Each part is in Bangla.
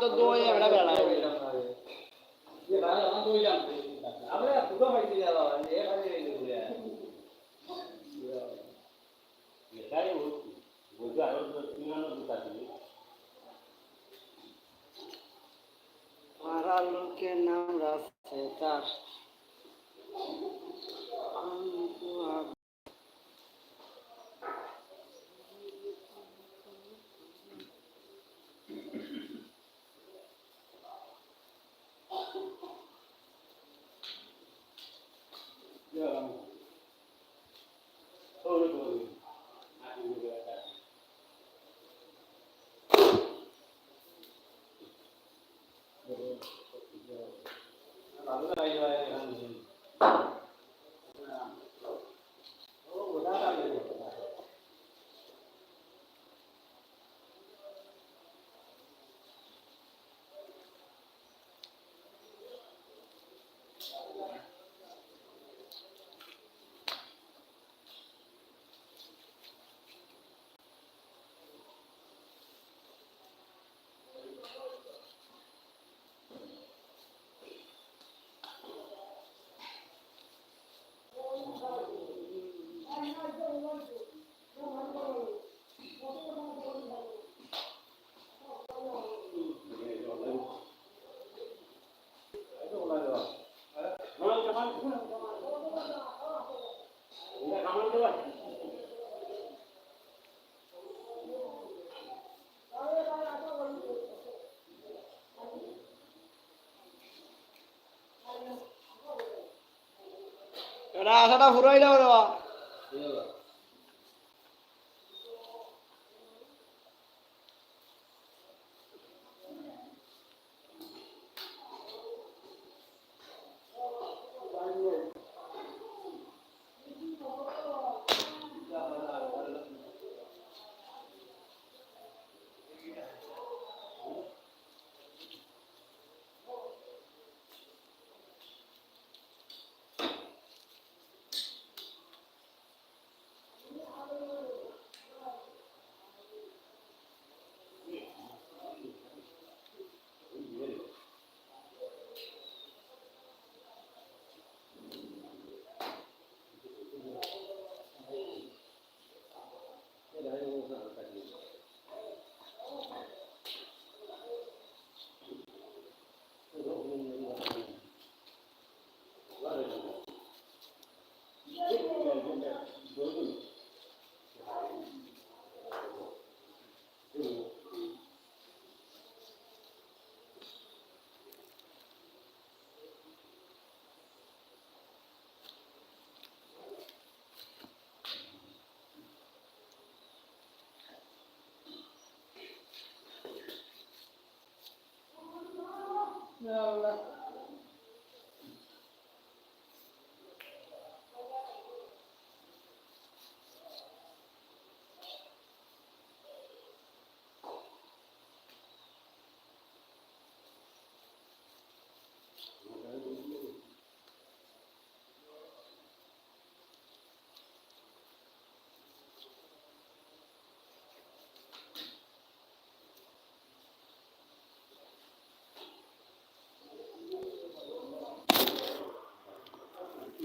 তো দই এবারে বেড়া ये बारे हम दो जान हमरे पूरा भाई दिया ला ये भाई ये এটাই বুঝে আরো 3 দুটা দিই মারা লোকের নাম রাখছে তার এটা আশাটা ফুরাই দাও দেওয়া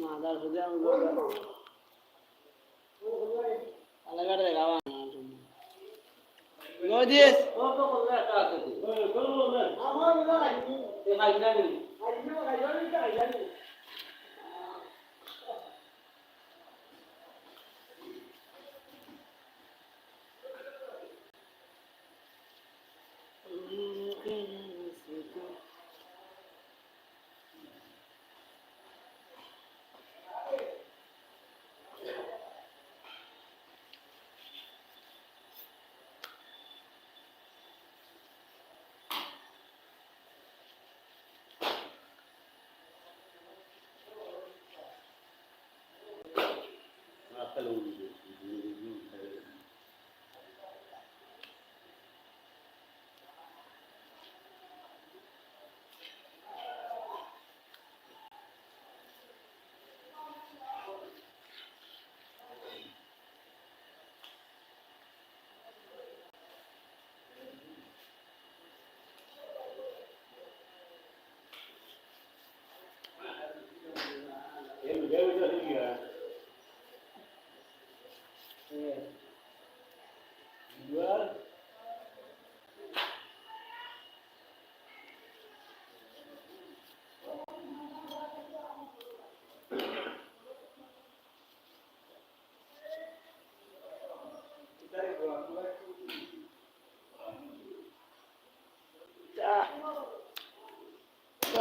মাদার সুদে আলাগাড়ে দেখাবা গদিস ও তো বললে একটা আছে আমার বলা লাগি এ ভাই জানি জানি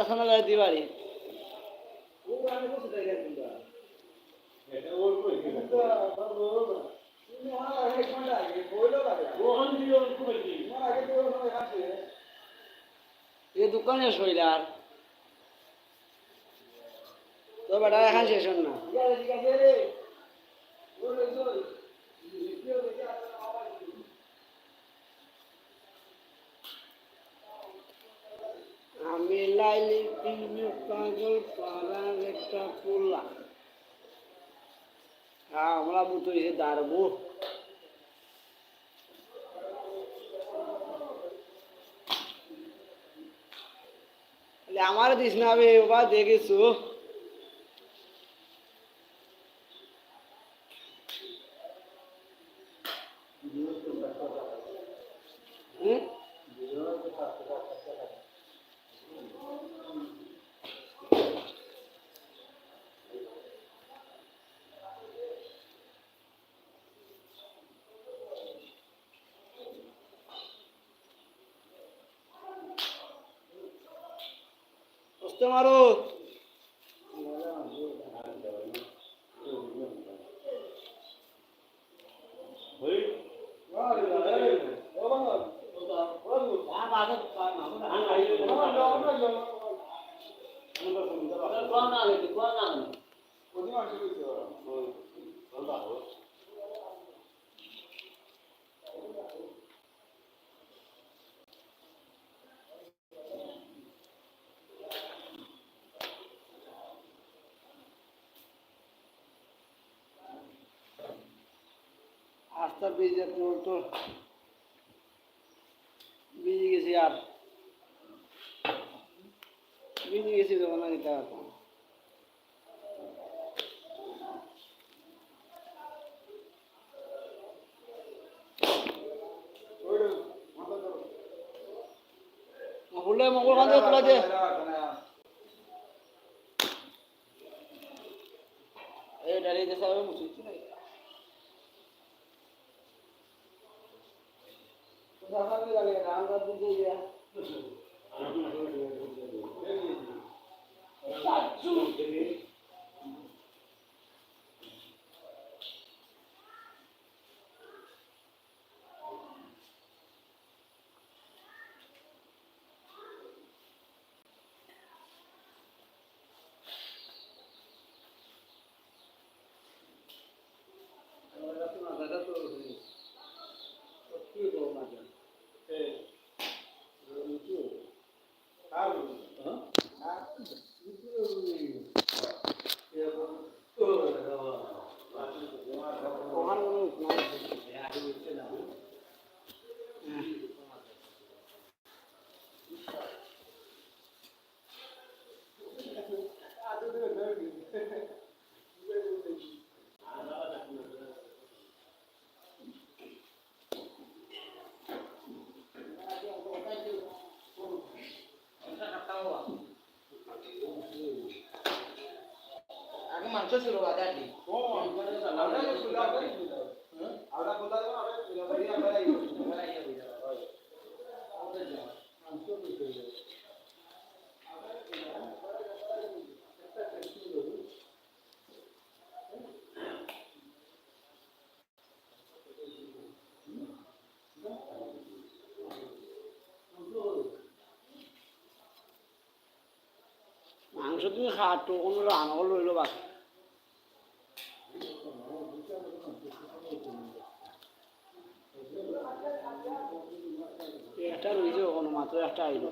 এখন গাড়ি বাড়ি এই দোকানে শৈলার তো বেটা এখন শেষ হন না আমি লাইলি পাগল পাড়ার একটা পোলা হ্যাঁ আমরা বুঝতে হয়েছে দাঁড়বো আমার দিস না বে বাবা দেখেছো বুঝতে মারো আস্তা বেজে তো বেজে গেছি আর বেজে গেছি তো না নিতে মগুলে মগুল খান তোলা যে এই ডালি দেশা হবে মুছিছি না কোথায় গেলে রাম রাত দিতে গিয়া মাংস ছিল আদাটি মাংস তুমি খাটো কোনো রান্না লইলো বাকি একটা রয়েছে ওখানে মাত্র একটা আইলো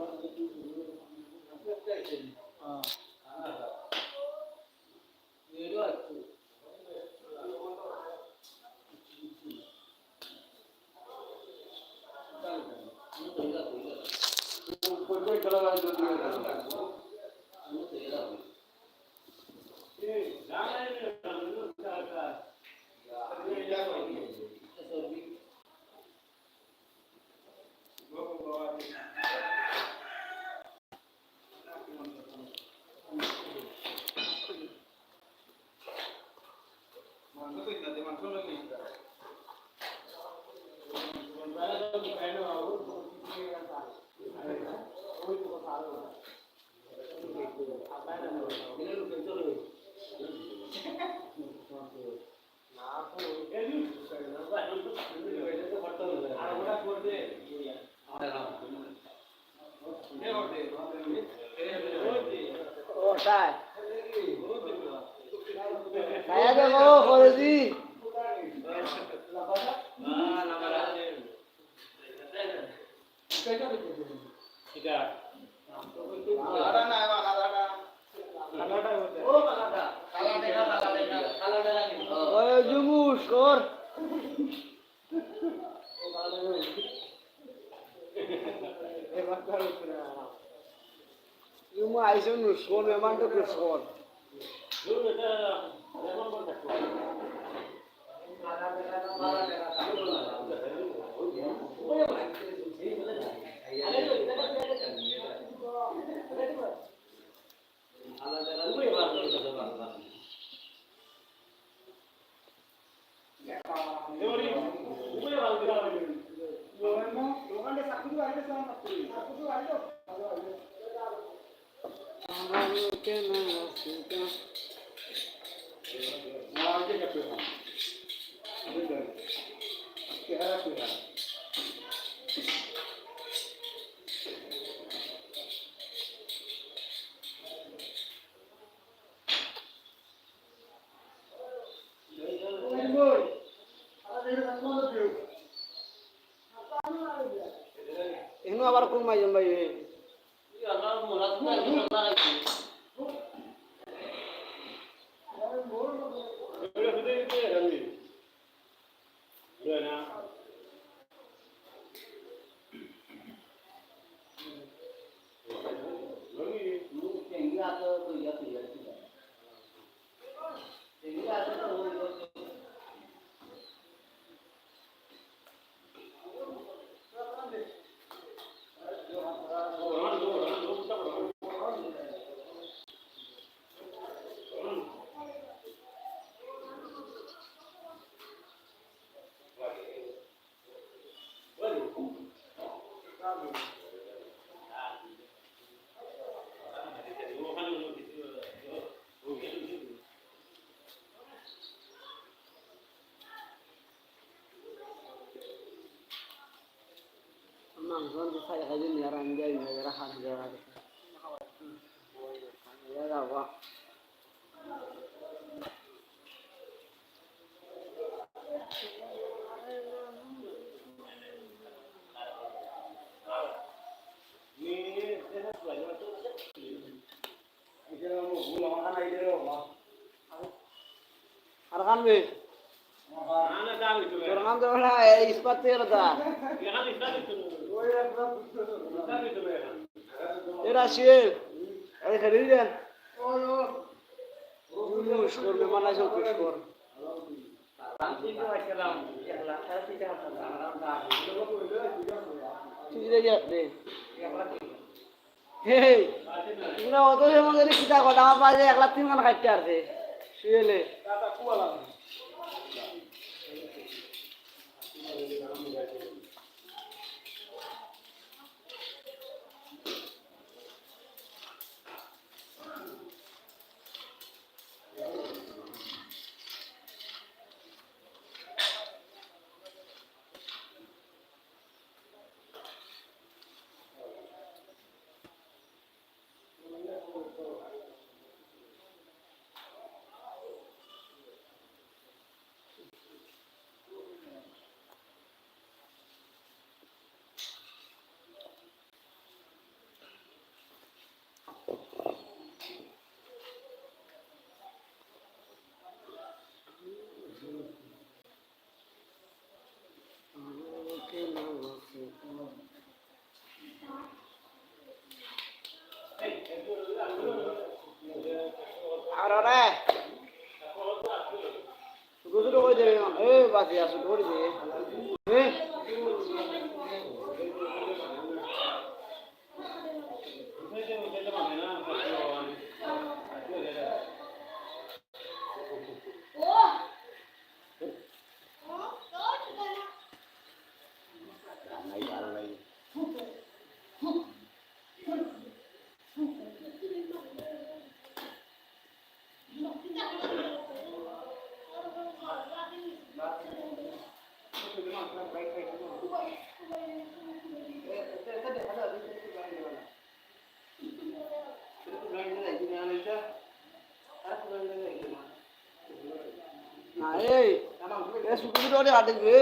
ওটাই খাইয়া দেবো করেছি এটা ওই জুমুস কর জুমু আইসো নুসকর মেমান তো নুসকর এখনো আবার কোন মাইজন ভাই মাংস খাই খাই দিন আর আমি যাই না খান যাওয়া যাওয়া আর খানবে তোর নাম তো ইস্পাত থেকে এরা শিয়ে আরে খালি দেন জুমুস করবে মানা সব কুছ কর ঠিক রে দে হে তোমরা অত সময় ধরে কিতা কথা আমার পাশে 1,03,000 মান খাইতে আছে শুয়েলে আর রে গুজু কই দে এ বাকি আছে ধরে দে এ আরে এ সুকুরি ধরে হাঁটে গে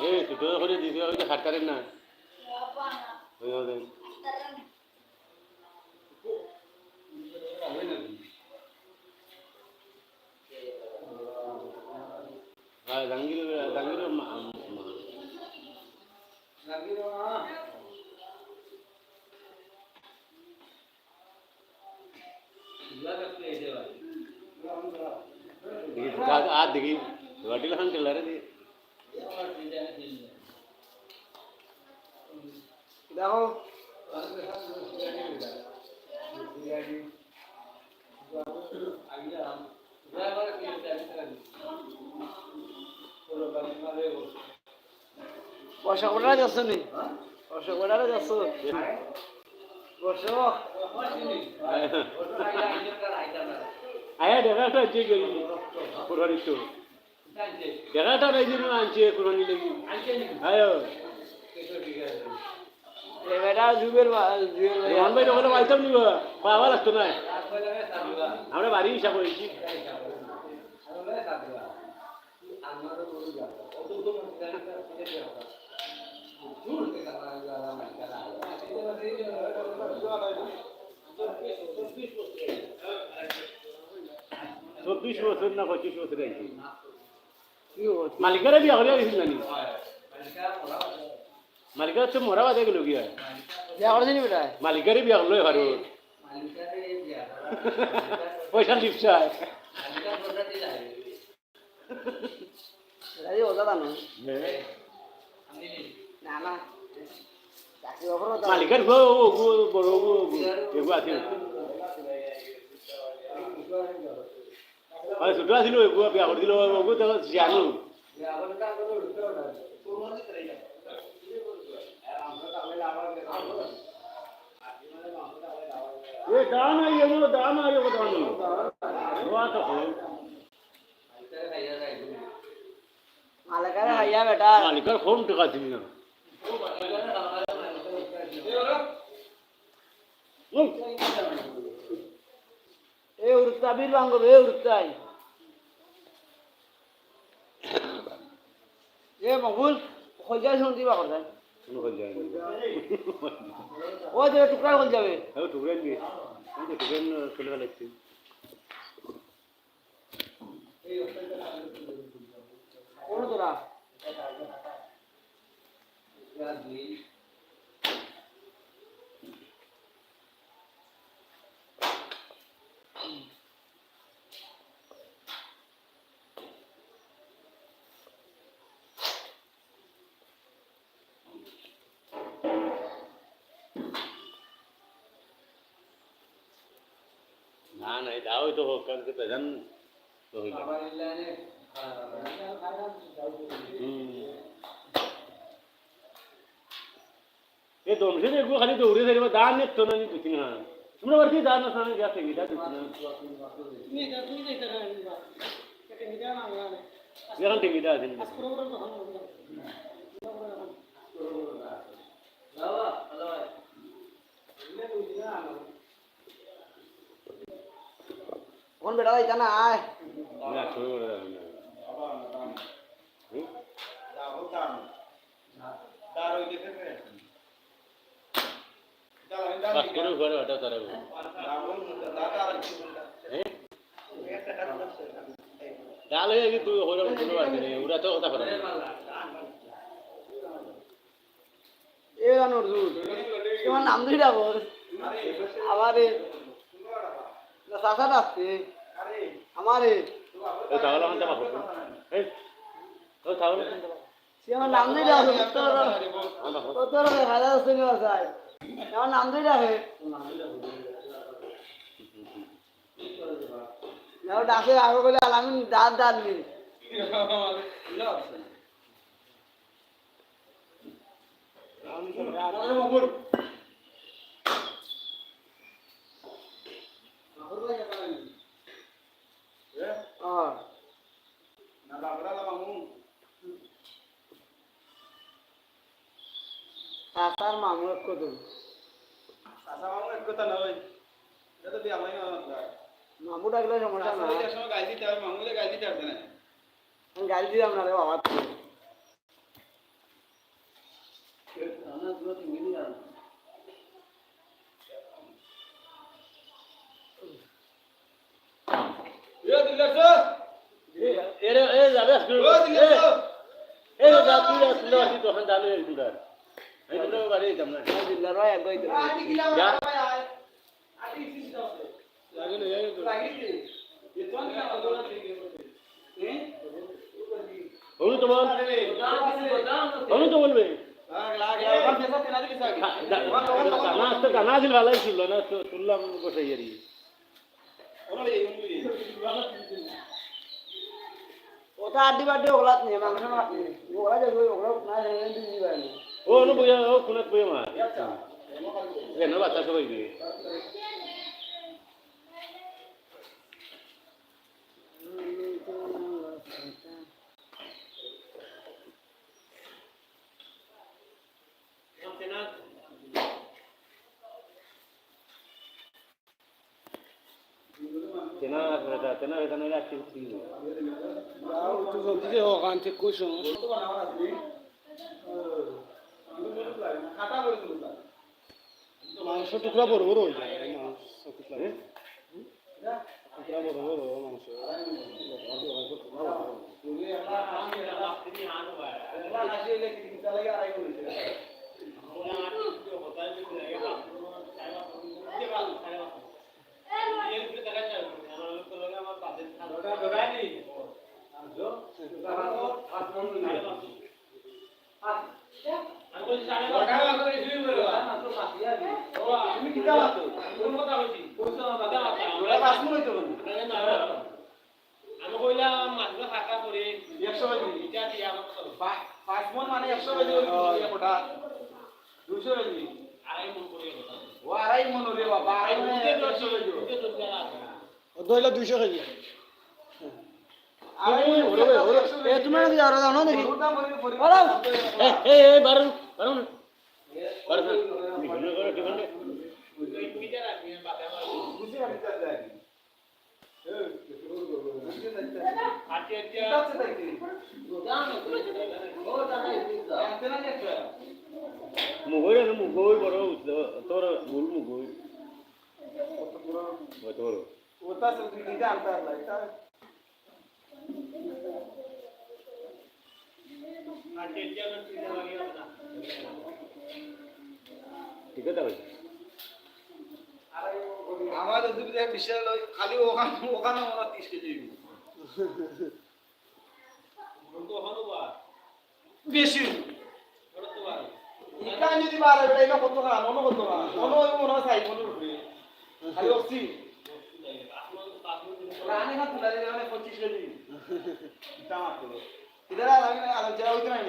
এই ছোটো করে দিতে হবে হাট কারেন না হ্যাঁ জাহাঙ্গীর আর দেখি গাড়ি লাগান চলা রে দেখো বর্ষা কোটারা যাচ্ছ নি বর্ষা কোটারা যাচ্ছ বর্ষ আয়া দেখাটা যে করি কুরবানি তো দেখাটা নাই যে আনছে কুরবানি লাগি আয়ো বেটা জুবের রোহন ভাই ওখানে পাইতাম নিব পাওয়া লাগতো না আমরা বাড়ি হিসাব করেছি চব্বিশ বছর না 25 বছর আইছি মালিকারে বিয়া করে গেছিল নানি মালিকার তো মরা বাদে গেল গিয়া বিয়া করছিনি বেটা মালিকারে বিয়া করলো এবারে পয়সা লিপসায় এই ওজা জানো না না চাকরি অফার মালিকার বড় এগু আছে ছোট আছিল এগু বিয়া করে দিল ওগু তো জানো দান আইব দান মালিকারে ভাইয়া বেটা মালিকার কম টাকা দিবি না এ উড়তা বীর বাঙ্গ বে উড়তাই এ মগুল খোঁজা শুনতি বা করতাই কোনো কাজ যায় ও যে টুকরা হল যাবে না টুকরেন গিয়ে টুকরেন চলে লাগছে কোন তোরা না না দাও তো হোক কালকে প্রধান তো হইল ये दोन से एक खाली दौड़े थे दान ने तो नहीं दुखी ना तुमने वर्ती दान ना साने क्या कहेंगे दान दुखी ना তুমি এটা তুমি যেটা রাখবা এটা মিটা না না ये हम टेंगी दान दिन কোন বেটা ভাই জানা আয় ना छोड़ रहा है बस करो घर हटा तारा डाल है कि तू हो रहा है बात नहीं उड़ा तो होता फरा এ জানোর দুধ তোমার নাম দুইটা বল আমারে না সাসা আসছে আমারে तो चावल हम तब ए तो चावल हम तब সে আমার নাম দুইটা আছে তোর খাজা হোসেন বাসায় আমার নাম দুইটা আছে না ডাকে আগে বলে আলামিন দাঁত দাঁত নি সাসার মামু এক কত কথা নয় এটা তো বিয়া হয় না মামু ডাকলে সমস্যা না সময় গাড়ি দিতে হবে মামুলে গাড়ি দিতে হবে না আমি গাড়ি দিলাম না রে বাবা দিল্লার ভাই একবার বলবে কানা ছিল ভালোই ছিল না শুনলাম বসে ইয়ারি ওটা আড্ডি বাড্ডি ওগুলা নিয়ে মাংস ওগুলা যাবে ওগুলা না দিদি ভাই ও নো বুঝা ও খুনত বই মা কেন বাচ্চা সবাই দিয়ে তেনা এখানে রাখছি ওখান থেকে কই মাংস টুকরা বড় বড় হয়ে যায় মাংস টুকরা বড় বড় মাংস আমি কইলাম মাছগুলো ফাঁকা করে 100 কেজি এটা দিয়ে আমার 5 মণ মানে 100 কেজি কোটা 200 কেজি আড়াই মণ করে কথা ও আড়াই মণ রে বাবা আড়াই মণ 100 কেজি ও দইলা 200 কেজি আড়াই মণ ওরে ওরে এ তুমি নাকি যাও দাও না দেখি ওরা এ বারু বারু বারু নিকনে করে ঠিকানে পিটা রাখবি বাতা মার বুঝি আমি যা যাই আচ্ছা আচ্ছা মুগই না মুগই বড় তোর ভুল মুগই তোর ওটা সব দিতে আনতে লাগতা ঠিক আছে ভাই আমার দুধ দেখ বিশাল খালি ওখানে 30 কেজি বেশি ইকা যদি বারে বেটা ইকা কত না মনে কত না মনে চাই মনে রুপি খালি অক্সি রানে না তুলা দিলে মানে 25 কেজি ইটা মাত্র ইদার আমি যারা হইতে নাই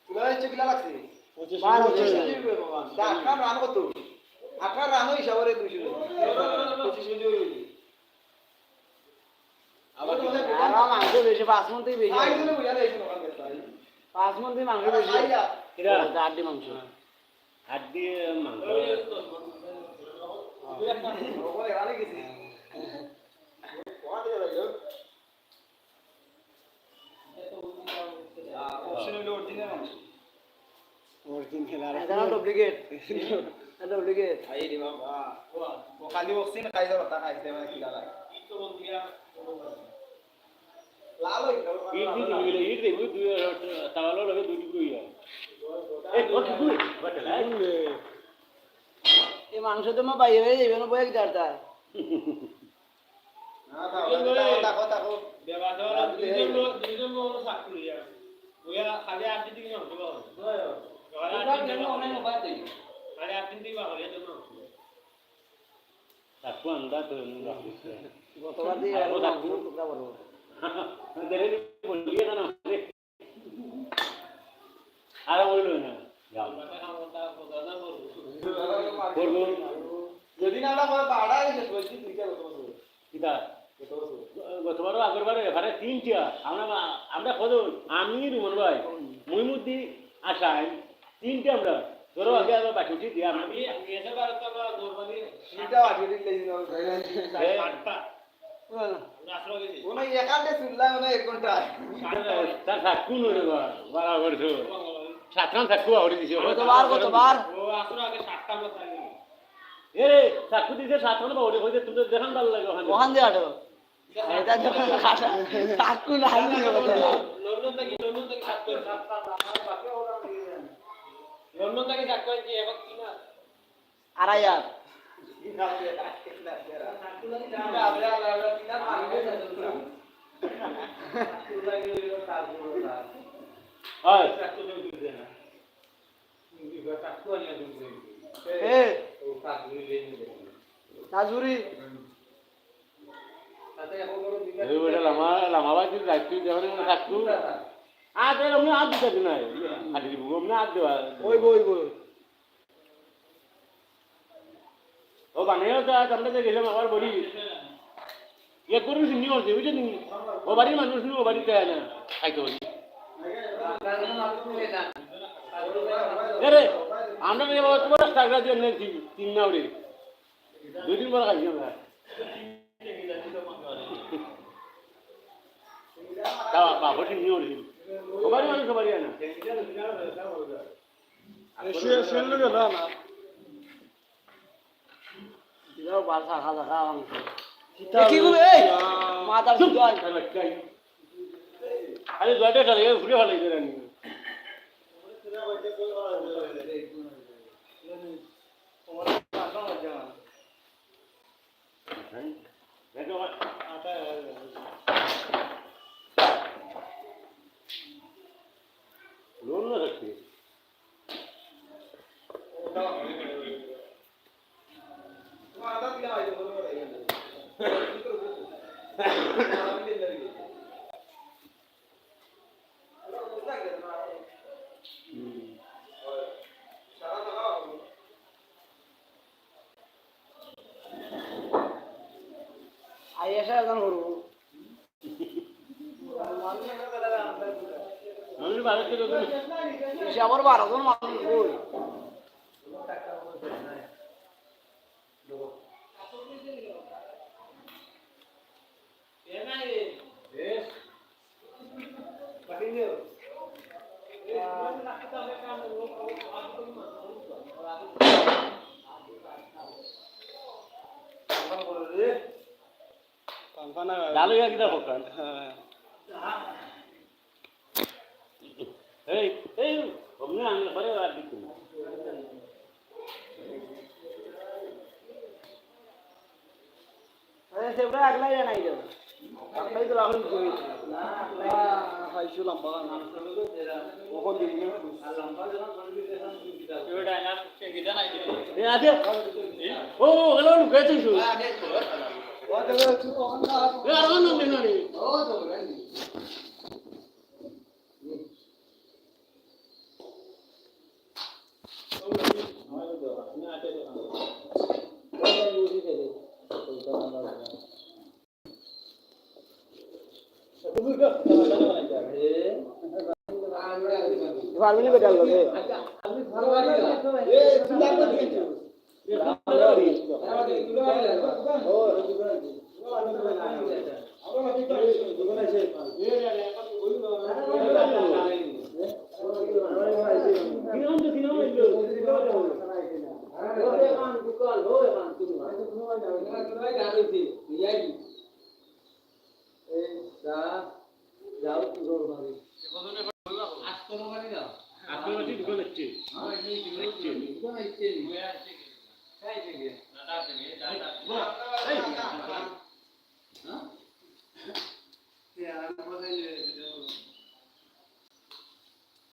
তুলা হচ্ছে কিলা লাগছে 25 কেজি বাবা দা রান কত 18 রান হিসাবে 200 25 কেজি হইল আবার আরাম মাংস বেশি 5 মণ থেকে বেশি আই দিলে বুঝা যাইছে ওখান থেকে 5 মণ থেকে মাংস বেশি এরা আড্ডি মাংস আড্ডি মাংস ওরে রানে গেছি ওখানে যাইলো অপশনাল অরিজিনাল মাংস অরিজিনাল আর এটা ডুপ্লিকেট ডুপ্লিকেট আই রে বাবা ও খালি অক্সিন খাই যাও তা খাইতে মানে কি লাগে লাল হই ইট দেখবি দুই তাওয়ালো লাগে দুই টুকরো ইয়া এই কত টুকরো বাটলা এই মাংস তো মা বাইরে যাবে না বয়ে যাতা না দেখো দেখো বেবাদরা দুইজন লোক সাকরি ইয়া ওয়া খালি আটটি দিন হবে বাবা খালি আটটি দিন বাবা এর জন্য তাকু আন্দা তো রাখছে গতবার দিয়ে টুকরা বড় দেরে বলিয়ে না আর বললো না করবো যদি না আমরা বাড়া গেছে বলছি দুইটা কিতা গতবারও আগরবারে এখানে তিনটা আমরা কজন আমি রুমন ভাই মহিমুদ্দি আসাই তিনটে আমরা ধরো আগে আবার বাকি উঠি দিয়ে আমি সেটা আগে দিলে ওনা একান্তে চুল্লা ওনা 1 ঘন্টা তার থাকু নরে বাড়া করছো সাতখান থাকু আউরি দিছে কতবার এ থাকু দিছে সাতখান বাউরি কইতে তুমি দেখান ভালো লাগে ওখানে ওখান দিয়ে আটো এটা যখন খাটা কাকু নাই না লন্ডন থেকে সাত করে লন্ডন থেকে সাত করে কি এবং কি না আড়াইয়ার হয় সাজুরি এই বড় লামাবাজি যাইছি যখন থাকু আজ এর আমি আজ দিতে নাই খালি দিব আমি আজ দেবা ওই বই ও বানাইও তো আজ আমরা যে গেলাম আবার বলি ইয়ে করবি নিও যে বুঝলি ও বাড়ির মানুষ নি ও বাড়িতে আয় না খাইতে বলি আরে আমরা যে তোমার টাকা দিয়ে নেছি 3 নাউরে 2 দিন পর খাইছি আমরা তা বাবুটি নিও রে ও বাড়ির মানুষ বাড়ি আয় না শুয়ে গেল না দিও বাসা খাওয়া খাওয়া কি গুলো এই মাথা জয় আরে জয়টা চলে ঘুরে ভালো লাগে রানি লোন না রাখছি আই এসে এখন করব আমি ভারত থেকে এসে আবার 12 জন মানুষ কই ডালো ইয়া কিটা ফকান এই हमने आने पड़े और दिख अरे सेवड़ा अगला या नहीं जाओ अगला ही तो राहुल कोई ना खाइसु लंबा वो कौन दिन में लंबा जना एवढा ना किती नाही ए आते ओ हेलो कैसे छु वो तो तू कौन ना ए आराम ना देना रे ओ तो रही फार्मिंग में डाल लोगे ये चिंता मत कीजिए जाओ जोर मारी आत्मवादी दुकान अच्छी यार